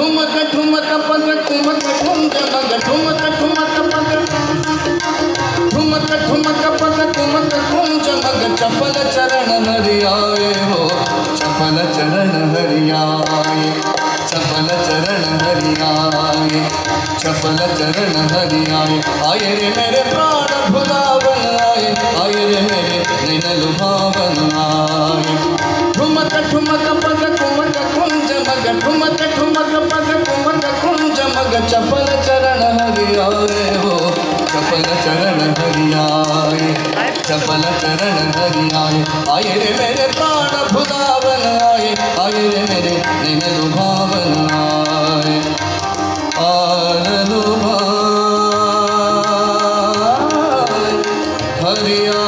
ठुमक ठुमक पग ठुमक ठुम जमग ठुमक ठुमक पग ठुमक ठुमक पग ठुमक ठुम जमग चपल चरण हरियाए हो चपल चरण हरियाए चपल चरण हरियाए चपल चरण हरियाए आए रे मेरे प्राण भुलावन आए रे मेरे नैन लुभावन आए ठुमक ठुमक पग ठुमक ठुम जमग ठुमक ठुमक पग ठुमक ठुम जमग चपल चरण हरियाए हो चपल चरण हरियाए चपल चरण हरियाए आए रे मेरे प्राण भुलावन आए रे मेरे नैन लुभावन आए लुभाए हरिया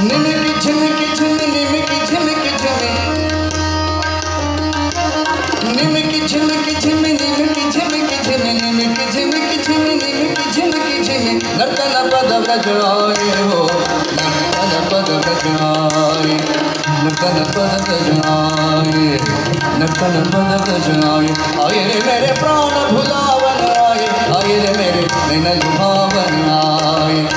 निमिकी झिमिकी झिमी निमिकी झिमिकी झिमी निमिकी झिमिकी झिमी निमिकी झिमिकी झिमी निमिकी झिमिकी झिमी निमिकी झिमिकी झिमी नर्तन पद व्रजाए हो नर्तन पद व्रजाए नर्तन पद व्रजाए नर्तन पद व्रजाए आए रे मेरे प्राण भुलावन आए रे मेरे नैन लुभावन आए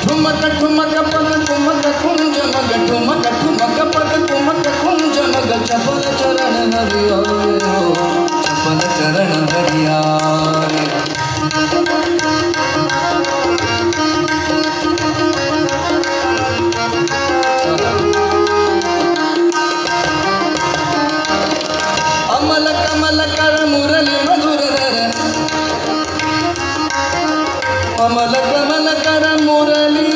ठुमक ठुमक पग ठुमक ठुम जमग ठुमक ठुमक पग ठुमक ठुम जमग चपल चरण हरियाए हो चपल चरण हरियाए अमल कमल कर मुरली मधुर धर अमल कमल कर मुरली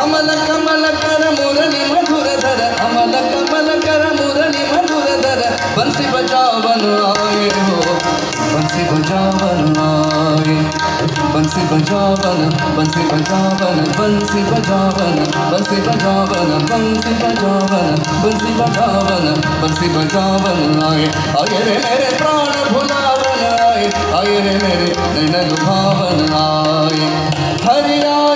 अमल कमल कर मुरली मधुर धर अमल कमल कर मुरली मधुर धर बंसी बजावन आए हो बंसी बजावन आए बंसी बजावन बंसी बजावन बंसी बजावन बंसी बजावन बंसी बजावन बंसी बजावन बंसी बजावन आए रे मेरे प्राण भुलावन आए रे मेरे नैन लुभावन आए हरिया